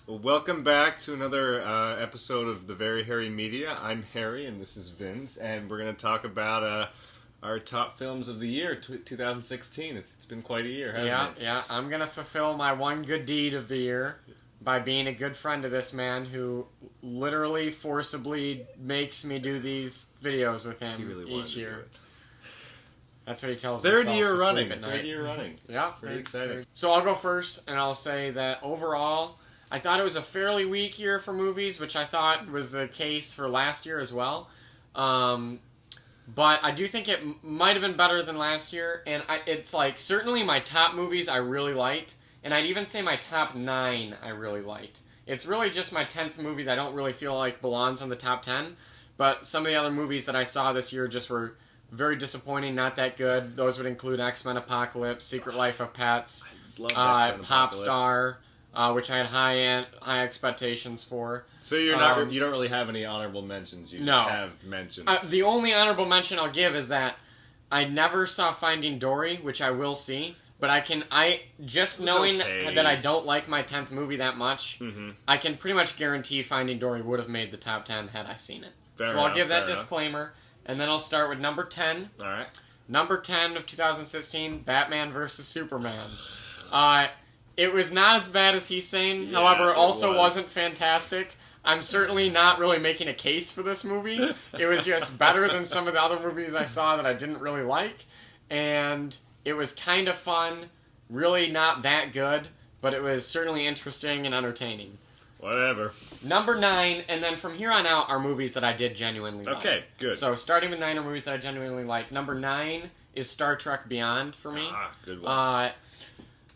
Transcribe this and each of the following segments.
Well, welcome back to another episode of the Very Hairy Media. I'm Harry, and this is Vince, and we're going to talk about our top films of the year, 2016. It's been quite a year, hasn't it? Yeah. I'm going to fulfill my one good deed of the year by being a good friend to this man who literally forcibly makes me do these videos with him He really wanted each to do year. it. That's what he tells Third himself year to running. sleep at night. Third year running. Yeah, Pretty exciting. So I'll go first, and I'll say that overall, I thought it was a fairly weak year for movies, which I thought was the case for last year as well. But I do think it might have been better than last year, and it's like certainly my top movies I really liked, and I'd even say my top 9 I really liked. It's really just my 10th movie that I don't really feel like belongs on the top 10, but some of the other movies that I saw this year just were very disappointing, not that good. Those would include X-Men Apocalypse, Secret Life of Pets, Love that Pop Star, which I had high expectations for. So you're not you don't really have any honorable mentions. You No. just have mentions. The only honorable mention I'll give is that I never saw Finding Dory, which I will see. But I just knowing okay. that I don't like my 10th movie that much, Mm-hmm. I can pretty much guarantee Finding Dory would have made the top 10 had I seen it. Fair So I'll enough, give that fair enough. disclaimer, and then I'll start with number 10. All right. Number 10 of 2016, Batman vs. Superman. It was not as bad as he's saying, Yeah, however, it it also was. wasn't fantastic. I'm certainly not really making a case for this movie. It was just better than some of the other movies I saw that I didn't really like, and it was kind of fun, really not that good, but it was certainly interesting and entertaining. Whatever. Number 9, and then from here on out are movies that I did genuinely like. Okay, good. So starting with 9 are movies that I genuinely like. Number 9 is Star Trek Beyond for me. Good one.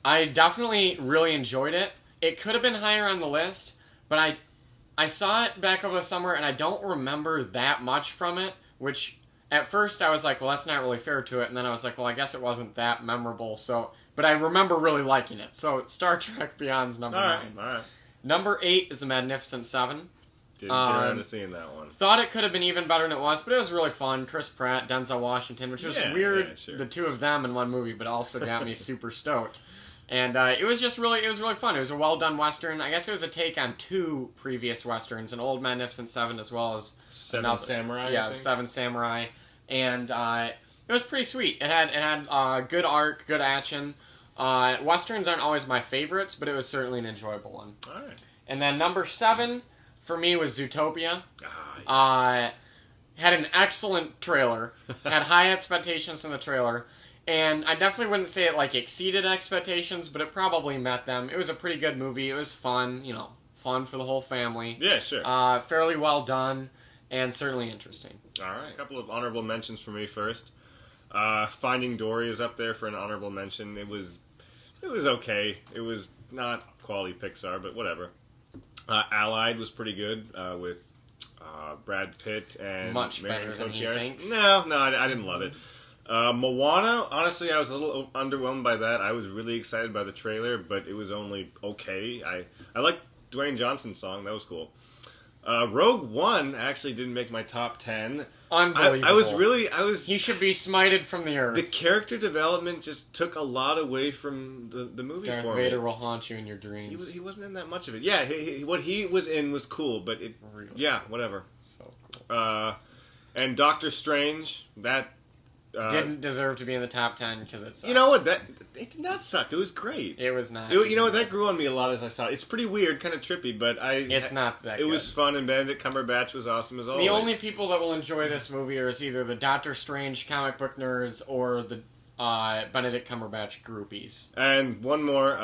I definitely really enjoyed it. It could have been higher on the list, but I saw it back over the summer and I don't remember that much from it, which at first I was like, well, that's not really fair to it, and then I was like, well, I guess it wasn't that memorable, but I remember really liking it. So Star Trek Beyond's number 9. All right. Number 8 is The Magnificent Seven. Didn't get around to seeing that one. Thought it could have been even better than it was, but it was really fun. Chris Pratt, Denzel Washington, which was weird, sure. the two of them in one movie, but also got me super stoked. And it was really fun. It was a well-done Western. I guess it was a take on 2 previous Westerns, an old Magnificent Seven as well as Seven Samurai. Yeah, Seven Samurai. And it was pretty sweet. It had good art, good action. Westerns aren't always my favorites, but it was certainly an enjoyable one. All right. And then number 7 for me was Zootopia. Yes. Had an excellent trailer. Had high expectations in the trailer. And I definitely wouldn't say it exceeded expectations, but it probably met them. It was a pretty good movie. It was fun, fun for the whole family. Yeah, sure. Fairly well done, and certainly interesting. All right. A couple of honorable mentions for me first. Finding Dory is up there for an honorable mention. It was okay. It was not quality Pixar, but whatever. Allied was pretty good with Brad Pitt and Much Marion better than he Cotillard. thinks. No, I didn't love it. Moana, honestly, I was a little underwhelmed by that. I was really excited by the trailer, but it was only okay. I liked Dwayne Johnson's song. That was cool. Rogue One actually didn't make my top 10. Unbelievable. He should be smited from the earth. The character development just took a lot away from the movie Darth for Vader me. will haunt you in your dreams. He wasn't in that much of it. Yeah, what he was in was cool, but Really? yeah, whatever. So cool. And Doctor Strange, that Didn't deserve to be in the top 10 because it's. You know what? It did not suck. It was great. It was not. You know what? That grew on me a lot as I saw it. It's pretty weird, kind of trippy, but It's not that It good. was fun, and Benedict Cumberbatch was awesome as always. The only people that will enjoy this movie are either the Doctor Strange comic book nerds or the Benedict Cumberbatch groupies. And one more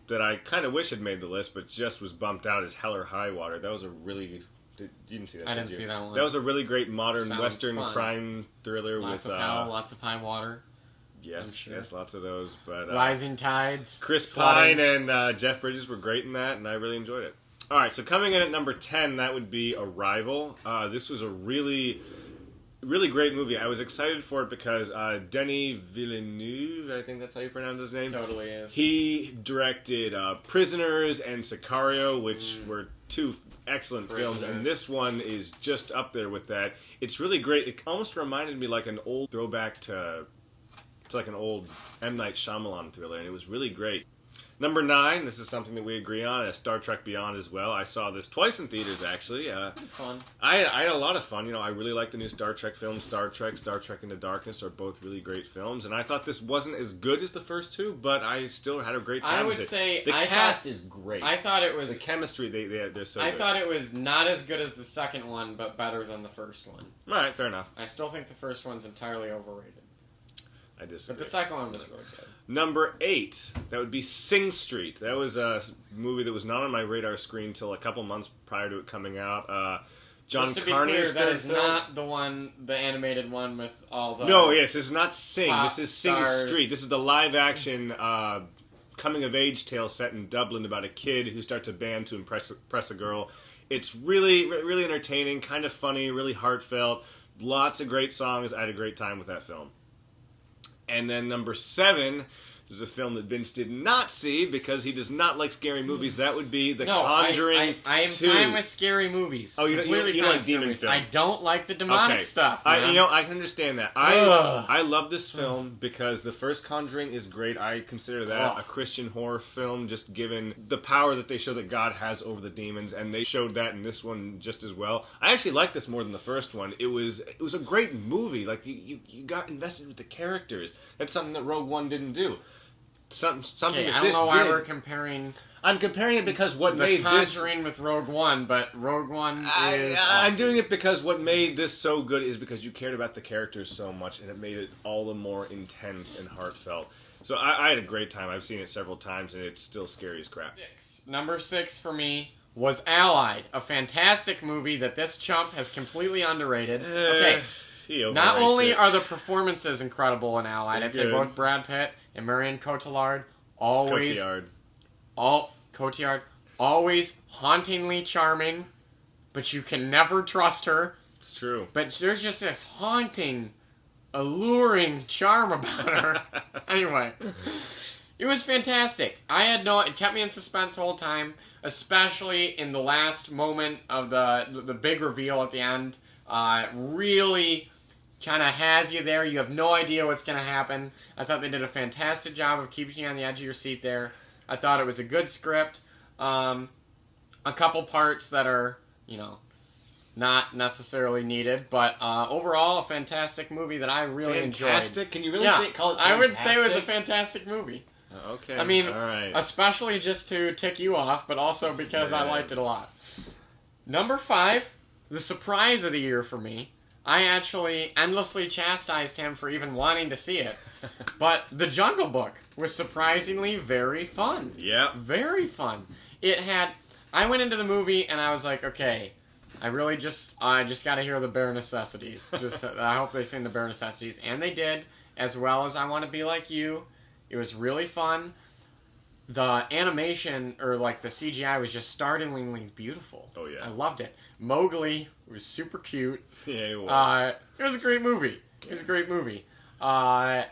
that I kind of wish had made the list, but just was bumped out is Hell or High Water. That was a really... You didn't see that, I did didn't you? see that one. That was a really great modern Sounds Western fun. crime thriller Lots with... of hell, lots of high water. Yes, sure. yes, lots of those. But Rising tides. Chris flooding. Pine and Jeff Bridges were great in that, and I really enjoyed it. All right, so coming in at number 10, that would be Arrival. This was a really, really great movie. I was excited for it because Denis Villeneuve, I think that's how you pronounce his name. Totally is. He directed Prisoners and Sicario, which were 2 excellent films, Prisoners. and this one is just up there with that. It's really great. It almost reminded me like an old throwback to like an old M. Night Shyamalan thriller, and it was really great. Number 9, this is something that we agree on, Star Trek Beyond as well. I saw this twice in theaters, actually. Fun. I had a lot of fun. I really like the new Star Trek films. Star Trek Into Darkness are both really great films. And I thought this wasn't as good as the first two, but I still had a great time I with would it. say The cast is great. I thought it was. The chemistry, they're so I good. thought it was not as good as the second one, but better than the first one. All right, fair enough. I still think the first one's entirely overrated. I disagree. But the second one was really good. Number 8, that would be Sing Street. That was a movie that was not on my radar screen until a couple months prior to it coming out. John Just to be Carter's clear, that is film. not the animated one with all the... No, yes, this is not Sing. pop This is Sing stars. Street. This is the live-action coming-of-age tale set in Dublin about a kid who starts a band to impress a girl. It's really, really entertaining, kind of funny, really heartfelt. Lots of great songs. I had a great time with that film. And then number 7 is a film that Vince did not see because he does not like scary movies. That would be The Conjuring I am 2. fine with scary movies. Oh, you don't Completely fine like with scary demon movies. film? I don't like the demonic stuff, man. I can understand that. Ugh. I love this film because the first Conjuring is great. I consider that Ugh. a Christian horror film, just given the power that they show that God has over the demons, and they showed that in this one just as well. I actually like this more than the first one. It was a great movie. Like you got invested with the characters. That's something that Rogue One didn't do. Something Okay, that I don't this know why did. we're comparing I'm comparing it because what The made this. Conjuring with Rogue One, but Rogue One is I'm awesome. doing it because what made this so good is because you cared about the characters so much, and it made it all the more intense and heartfelt. So I had a great time. I've seen it several times, and it's still scary as crap. Number 6 for me was Allied, a fantastic movie that this chump has completely underrated. Okay, He overrates not only it. are the performances incredible in Allied, They're I'd say good. both Brad Pitt and Marion Cotillard always Cotillard. always hauntingly charming, but you can never trust her. It's true. But there's just this haunting, alluring charm about her. Anyway, it was fantastic. It kept me in suspense the whole time, especially in the last moment of the big reveal at the end. Really kind of has you there. You have no idea what's going to happen. I thought they did a fantastic job of keeping you on the edge of your seat there. I thought it was a good script. A couple parts that are, not necessarily needed, but overall a fantastic movie that I really enjoyed. Fantastic? Can you really call it fantastic? I would say it was a fantastic movie. Okay. I mean, all right. especially just to tick you off, but also because I liked it a lot. Number 5, the surprise of the year for me. I actually endlessly chastised him for even wanting to see it, but The Jungle Book was surprisingly very fun. Yeah. Very fun. I went into the movie and I was like, okay, I just got to hear the bare necessities. I hope they sing the bare necessities, and they did, as well as I Want to Be Like You. It was really fun. The animation, or like the CGI, was just startlingly beautiful. Oh, yeah. I loved it. Mowgli was super cute. Yeah, it was. It was a great movie. Yeah,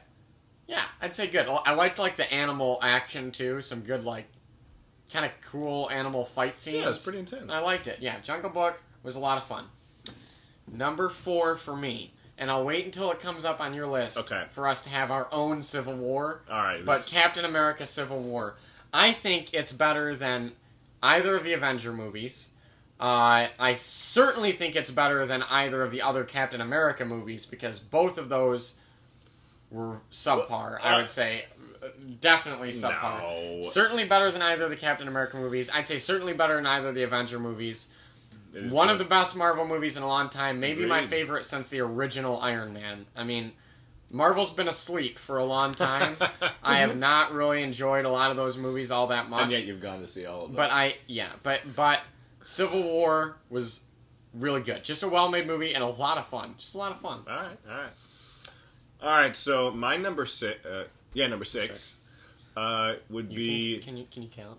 I'd say good. I liked like the animal action too. Some good like kind of cool animal fight scenes. Yeah, it's pretty intense. I liked it. Yeah, Jungle Book was a lot of fun. Number 4 for me, and I'll wait until it comes up on your list for us to have our own Civil War. All right. But Captain America Civil War, I think it's better than either of the Avenger movies. I certainly think it's better than either of the other Captain America movies because both of those were subpar, I would say. Definitely subpar. No. Certainly better than either of the Captain America movies. I'd say certainly better than either of the Avenger movies. One of the best Marvel movies in a long time. Maybe my favorite since the original Iron Man. I mean, Marvel's been asleep for a long time. I have not really enjoyed a lot of those movies all that much. And yet you've gone to see all of them. But Civil War was really good. Just a well-made movie and a lot of fun. Just a lot of fun. All right. So my number 6. Number 6 would be. Can you count?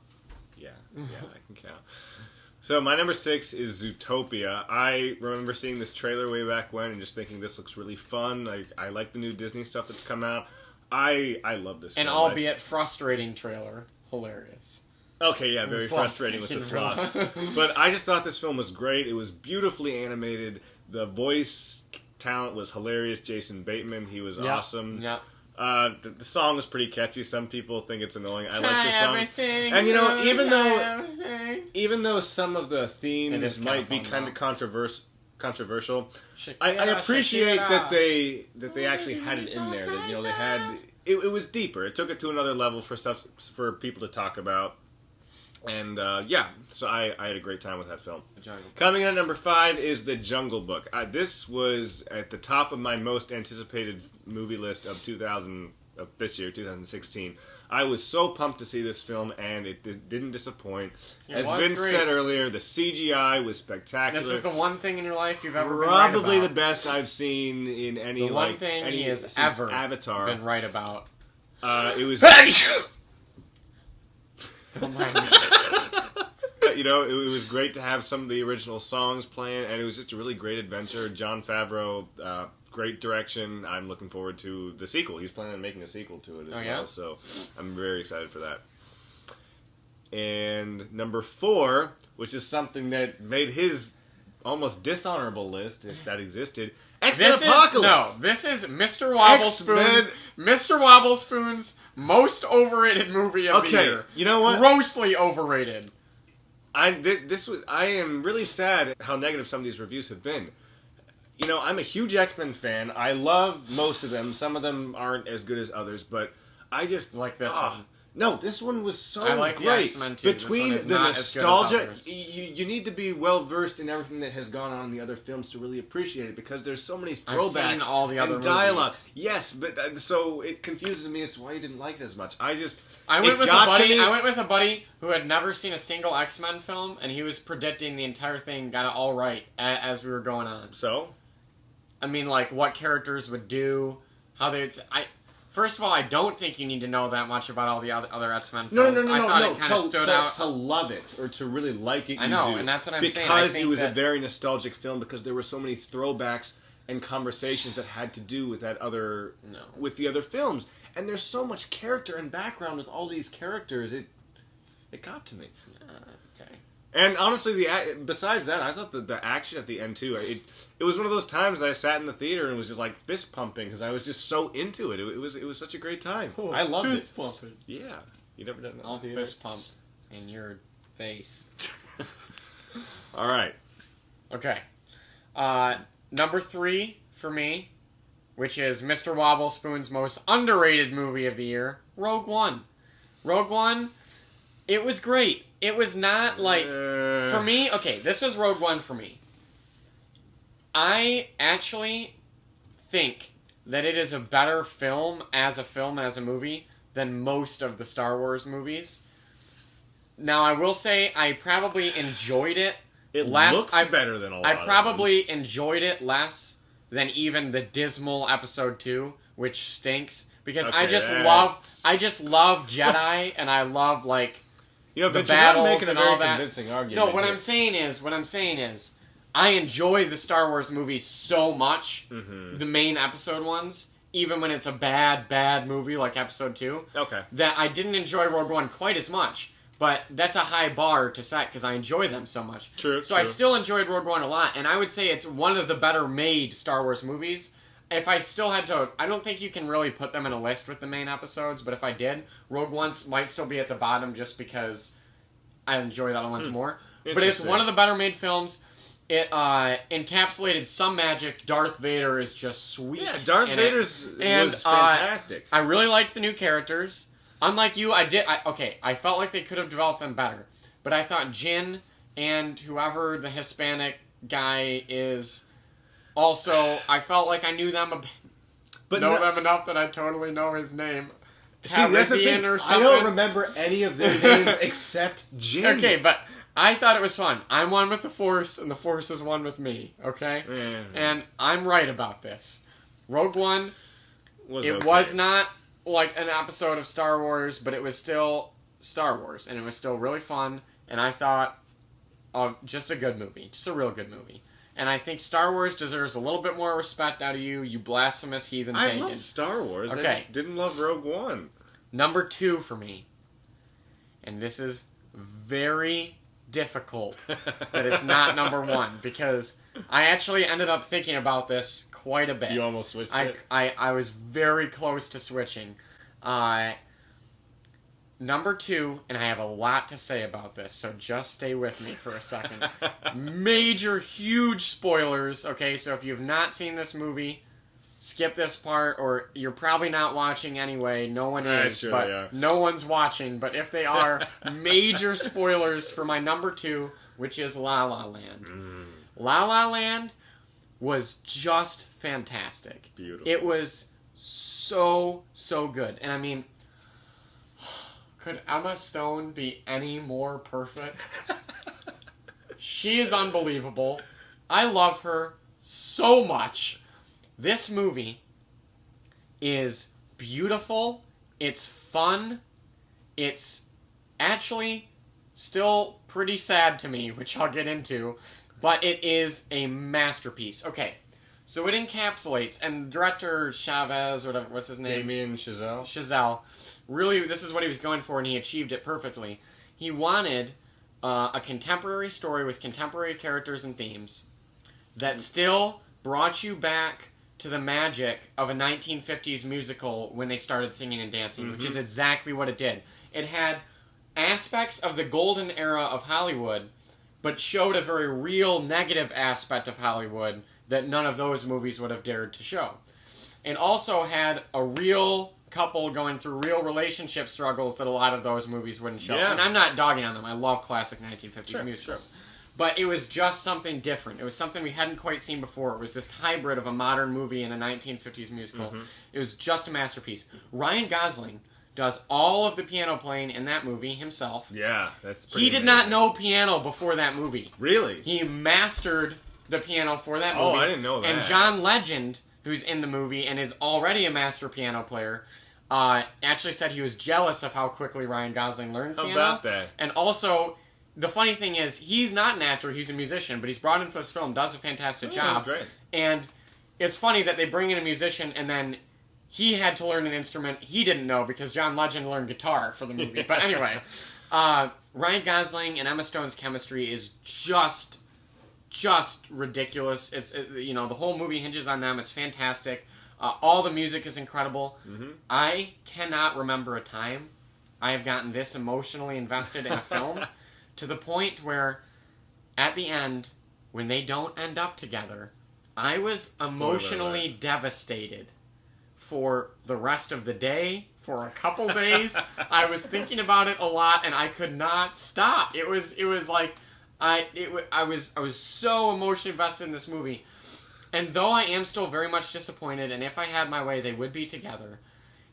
Yeah, I can count. So my number 6 is Zootopia. I remember seeing this trailer way back when and just thinking this looks really fun. I like the new Disney stuff that's come out. I love this film. And albeit frustrating trailer, hilarious. Okay, yeah, very frustrating with the sloth. But I just thought this film was great. It was beautifully animated. The voice talent was hilarious. Jason Bateman, he was awesome. Yeah. The song was pretty catchy. Some people think it's annoying. I Try like the song. everything, And you know, everything. even though some of the It themes is might be kinda kind fun, of controversial, I Shakira, appreciate Shakira. that they actually had it in there. That they had it was deeper. It took it to another level for people to talk about. And so I had a great time with that film. Coming in at number 5 is The Jungle Book. This was at the top of my most anticipated movie list of this year, 2016. I was so pumped to see this film, and it didn't disappoint. As Vince said earlier, the CGI was spectacular. This is the one thing in your life you've ever been probably right about. the best I've seen in any the one thing he has since ever Avatar. been right about. It was. Don't mind me. It was great to have some of the original songs playing, and it was just a really great adventure. Jon Favreau, great direction. I'm looking forward to the sequel. He's planning on making a sequel to it as well, so I'm very excited for that. And number 4, which is something that made his almost dishonorable list, if that existed, X-Men Apocalypse! This is Mr. Wobblespoon's most overrated movie of the year. You know what? Grossly overrated. I am really sad how negative some of these reviews have been. I'm a huge X-Men fan. I love most of them. Some of them aren't as good as others, but I just like this one. No, this one was so I like great. The X-Men too. Between this one is the not nostalgia, as good as others. you need to be well versed in everything that has gone on in the other films to really appreciate it, because there's so many throwbacks I've seen all the other and dialogue. movies. Yes, but so it confuses me as to why you didn't like it as much. I went with a buddy who had never seen a single X-Men film, and he was predicting the entire thing got it all right as we were going on. So, I mean, like what characters would do, how they would. First of all, I don't think you need to know that much about all the other X-Men films. No. I thought it kind of stood out. To love it, or to really like it, I know, and that's what I'm saying. Because it was a very nostalgic film, because there were so many throwbacks and conversations that had to do with with the other films. And there's so much character and background with all these characters, it got to me. Okay. And honestly, besides that, I thought the action at the end too. It was one of those times that I sat in the theater and was just like fist pumping, because I was just so into it. It was such a great time. I loved it. Fist pumping. Yeah, you never done that. I'll fist pump in your face. All right. Okay. Number 3 for me, which is Mr. Wobblespoon's most underrated movie of the year, Rogue One. Rogue One, it was great. It was not like... For me, okay, this was Rogue One for me. I actually think that it is a better film as a movie than most of the Star Wars movies. Now, I will say I probably enjoyed it less. Looks better than a lot. I probably enjoyed it less than even the dismal Episode 2, which stinks, because I just love Jedi, and I love the battles and all that. Argument. No, what I'm saying is, I enjoy the Star Wars movies so much, the main episode ones, even when it's a bad movie like Episode 2, that I didn't enjoy Rogue One quite as much. But that's a high bar to set, because I enjoy them so much. True. I still enjoyed Rogue One a lot, and I would say it's one of the better made Star Wars movies. If I still had to... I don't think you can really put them in a list with the main episodes, but if I did, Rogue One might still be at the bottom just because I enjoy the other ones more. But it's one of the better made films. It encapsulated some magic. Darth Vader is just sweet. Yeah, Darth Vader was fantastic. I really liked the new characters. Unlike you, I felt like they could have developed them better. But I thought Jin and whoever the Hispanic guy is, also, I felt like I knew them them enough that I totally know his name. See, that's the thing. Or something. I don't remember any of their names except Jin. Okay, but I thought it was fun. I'm one with the Force, and the Force is one with me, okay? And I'm right about this. Rogue One, was not like an episode of Star Wars, but it was still Star Wars, and it was still really fun, and I thought just a good movie. Just a real good movie. And I think Star Wars deserves a little bit more respect out of you blasphemous heathen pagan. I love Star Wars. Okay. I just didn't love Rogue One. Number 2 for me, and this is very difficult that it's not number one, because I actually ended up thinking about this quite a bit. You almost switched it? I was very close to switching. Number two, and I have a lot to say about this, so just stay with me for a second. Major, huge spoilers, okay? So if you've not seen this movie, skip this part, or you're probably not watching anyway. No one is, sure but they are. no one's watching. But if they are, major spoilers for my number two, which is La La Land. La La Land was just fantastic. Beautiful. It was so good. And I mean, could Emma Stone be any more perfect? She is unbelievable. I love her so much. This movie is beautiful. It's fun. It's actually still pretty sad to me, which I'll get into, but it is a masterpiece. Okay, so it encapsulates, and director Chavez, or whatever, what's his name? Damien Chazelle. Really, this is what he was going for, and he achieved it perfectly. He wanted a contemporary story with contemporary characters and themes that still brought you back to the magic of a 1950s musical when they started singing and dancing, which is exactly what it did. It had aspects of the golden era of Hollywood, but showed a very real negative aspect of Hollywood that none of those movies would have dared to show. It also had a real couple going through real relationship struggles that a lot of those movies wouldn't show. Yeah. And I'm not dogging on them. I love classic 1950s musicals. Sure. But it was just something different. It was something we hadn't quite seen before. It was this hybrid of a modern movie and a 1950s musical. It was just a masterpiece. Ryan Gosling does all of the piano playing in that movie himself. Yeah, that's pretty He did amazing. not know piano before that movie. Really? He mastered the piano for that movie. Oh, I didn't know that. And John Legend, who's in the movie and is already a master piano player, actually said he was jealous of how quickly Ryan Gosling learned How piano. about that? And also, the funny thing is, he's not an actor, he's a musician, but he's brought in for this film, does a fantastic job. That's great. And it's funny that they bring in a musician and then he had to learn an instrument he didn't know because John Legend learned guitar for the movie. But anyway, Ryan Gosling and Emma Stone's chemistry is just ridiculous. The whole movie hinges on them. It's fantastic. All the music is incredible. I cannot remember a time I have gotten this emotionally invested in a film to the point where at the end, when they don't end up together, I was emotionally devastated for the rest of the day, for a couple days. I was thinking about it a lot and I could not stop. It was like I was so emotionally invested in this movie. And though I am still very much disappointed, and if I had my way, they would be together,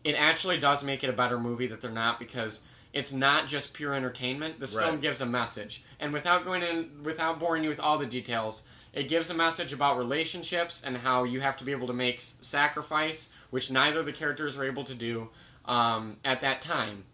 it actually does make it a better movie that they're not, because it's not just pure entertainment. This film gives a message. And without boring you with all the details, it gives a message about relationships and how you have to be able to make sacrifice, which neither of the characters are able to do at that time.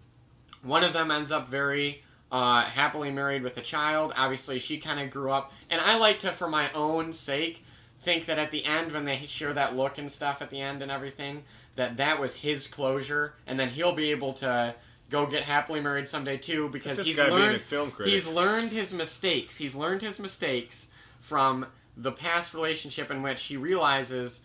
One of them ends up very happily married with a child. Obviously, she kind of grew up. And I like to, for my own sake, think that at the end, when they share that look and stuff at the end and everything, that was his closure, and then he'll be able to go get happily married someday too, because he's learned his mistakes. He's learned his mistakes from the past relationship in which he realizes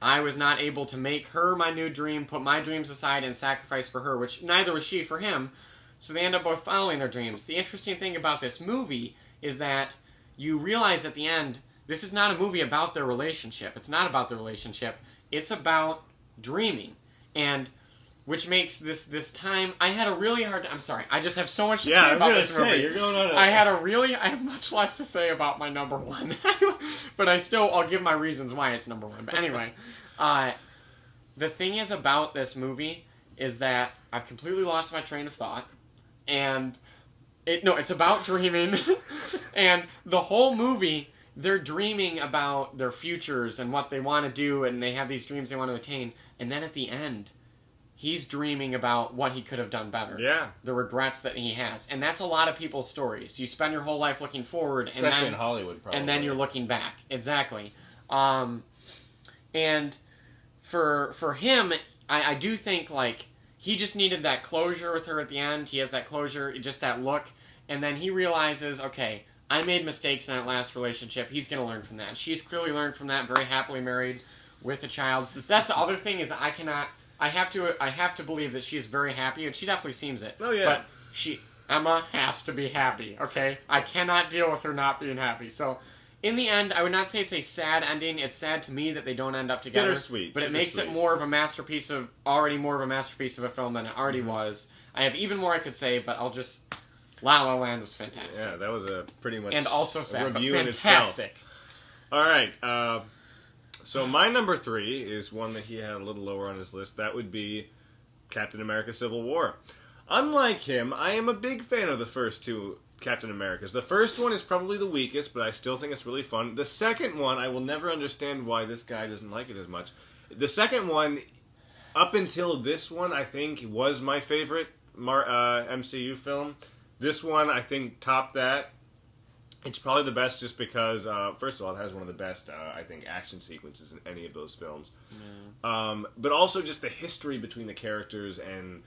I was not able to make her my new dream, put my dreams aside, and sacrifice for her, which neither was she for him. So they end up both following their dreams. The interesting thing about this movie is that you realize at the end, this is not a movie about their relationship. It's not about the relationship. It's about dreaming. And which makes this time... I had a really hard... I'm sorry. I just have so much to say about this movie. You're going on I have much less to say about my number one. But I'll give my reasons why it's number one. But anyway, the thing is about this movie is that I've completely lost my train of thought. And it's about dreaming. And the whole movie, they're dreaming about their futures and what they want to do, and they have these dreams they want to attain. And then at the end, he's dreaming about what he could have done better. Yeah. The regrets that he has. And that's a lot of people's stories. You spend your whole life looking forward. Especially in Hollywood, probably. And then you're looking back. Exactly. And for him, I do think, like, he just needed that closure with her at the end. He has that closure, just that look. and then he realizes, okay, I made mistakes in that last relationship. He's going to learn from that. She's clearly learned from that. Very happily married with a child. That's the other thing is I cannot. I have to believe that she's very happy, and she definitely seems it. Oh yeah. But Emma has to be happy. Okay, I cannot deal with her not being happy. So, in the end, I would not say it's a sad ending. It's sad to me that they don't end up together. Bittersweet. But it makes it more of a masterpiece of a film than it already was. I have even more I could say, but I'll just. La La Land was fantastic. Yeah, that was a pretty much and also sad, review but in itself. fantastic. All right. So my number 3 is one that he had a little lower on his list. That would be Captain America: Civil War. Unlike him, I am a big fan of the first 2 Captain Americas. The first one is probably the weakest, but I still think it's really fun. The second one, I will never understand why this guy doesn't like it as much. The second one, up until this one, I think was my favorite MCU film. This one, I think, topped that. It's probably the best just because, first of all, it has one of the best, I think, action sequences in any of those films. Yeah. But also just the history between the characters and,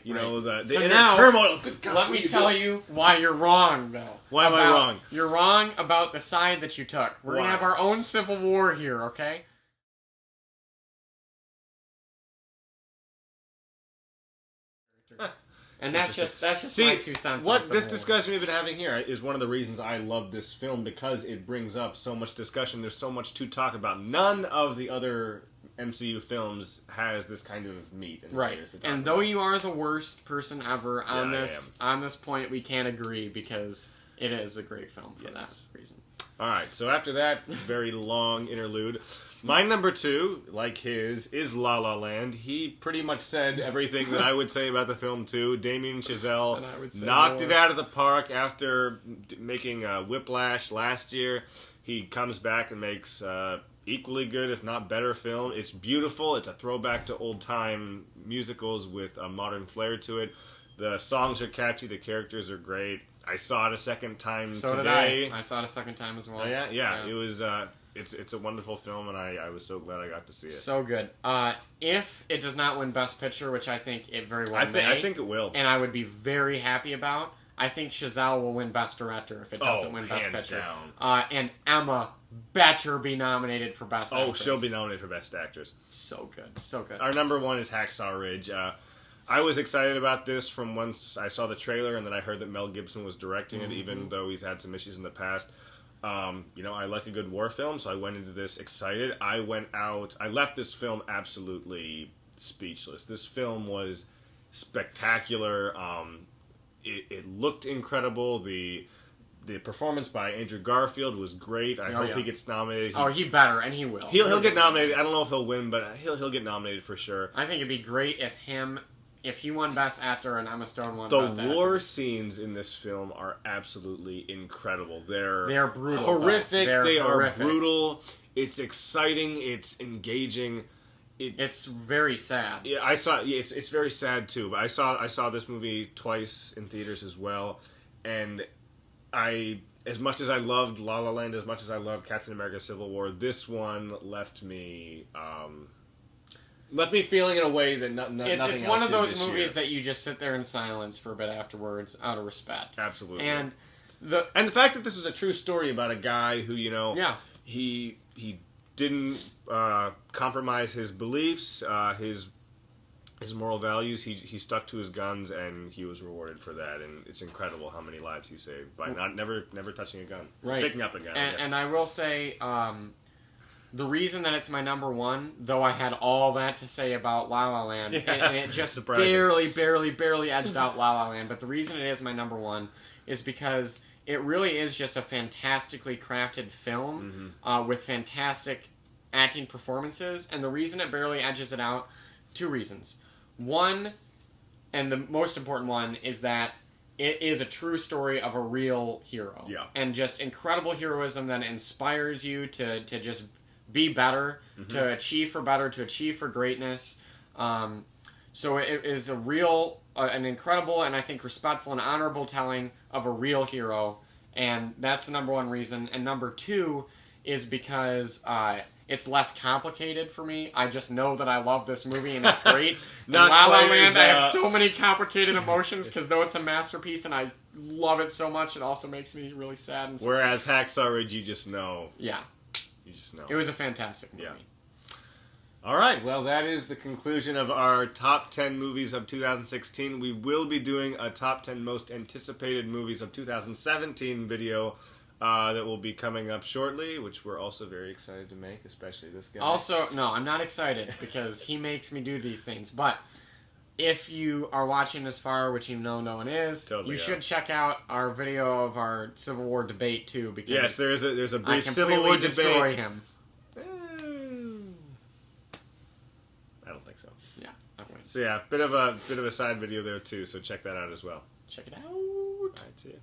you know, the so inner now, turmoil. Good God, let me tell you why you're wrong, though. Why am I wrong? You're wrong about the side that you took. We're going to Why? have our own civil war here, okay? And that's just See, my 2 cents. What on Civil this War. discussion we've been having here is one of the reasons I love this film, because it brings up so much discussion. There's so much to talk about. None of the other MCU films has this kind of meat. Right. And though you are the worst person ever on this point, we can't agree because it is a great film for that reason. All right. So after that very long interlude, my number 2, like his, is La La Land. He pretty much said everything that I would say about the film too. Damien Chazelle knocked it out of the park after making Whiplash last year. He comes back and makes equally good, if not better, film. It's beautiful. It's a throwback to old-time musicals with a modern flair to it. The songs are catchy. The characters are great. I saw it a second time today. Did I saw it a second time as well. Oh, yeah. It was. It's a wonderful film, and I was so glad I got to see it. So good. If it does not win Best Picture, which I think it very well may, I think it will, and I would be very happy about. I think Chazelle will win Best Director if it doesn't win Best Picture. Down. And Emma better be nominated for Best Actress. Oh, she'll be nominated for Best Actress. So good. So good. Our number 1 is Hacksaw Ridge. I was excited about this from once I saw the trailer, and then I heard that Mel Gibson was directing it, even though he's had some issues in the past. You know, I like a good war film, so I went into this excited. I left this film absolutely speechless. This film was spectacular. It looked incredible. The performance by Andrew Garfield was great. I hope he gets nominated. He better, and he will. He'll get nominated. I don't know if he'll win, but he'll get nominated for sure. I think it'd be great if he won Best Actor and Emma Stone won Best Actor. The war scenes in this film are absolutely incredible. They're brutal. Horrific. They horrific. are brutal. It's exciting. It's engaging. It's very sad. Yeah, I saw. It's very sad too. But I saw this movie twice in theaters as well, and as much as I loved La La Land, as much as I loved Captain America: Civil War, this one left me feeling in a way that nothing else It's one of did those this movies year. that you just sit there in silence for a bit afterwards, out of respect. Absolutely. And the fact that this was a true story about a guy who, you know, he didn't compromise his beliefs, his moral values. He stuck to his guns, and he was rewarded for that. And it's incredible how many lives he saved by never touching a gun, picking up a gun. And I will say, the reason that it's my number 1, though I had all that to say about La La Land, and it just barely edged out La La Land, but the reason it is my number 1 is because it really is just a fantastically crafted film with fantastic acting performances, and the reason it barely edges it out, 2 reasons. One, and the most important one, is that it is a true story of a real hero. Yeah. And just incredible heroism that inspires you to just be better, to achieve for better, to achieve for greatness. So it is a real, an incredible, and I think respectful and honorable telling of a real hero, and that's the number 1 reason. And number 2 is because it's less complicated for me. I just know that I love this movie and it's great. Not In La La quite Land, as, I have so many complicated emotions because though it's a masterpiece and I love it so much, it also makes me really sad. And Whereas Hacksaw Ridge, you just know. yeah, You just know. it was a fantastic movie. Yeah. All right, well, that is the conclusion of our top 10 movies of 2016. We will be doing a top 10 most anticipated movies of 2017 video that will be coming up shortly, which we're also very excited to make, especially this guy. Also, no, I'm not excited because he makes me do these things. But if you are watching this far, which you know no one is, Totally you are. should check out our video of our Civil War debate too. Because Yes, there's a I brief completely Civil War destroy debate. him. I don't think so. Yeah, I'm going So yeah, bit of a side video there too. So check that out as well. to check it out. All right, see ya.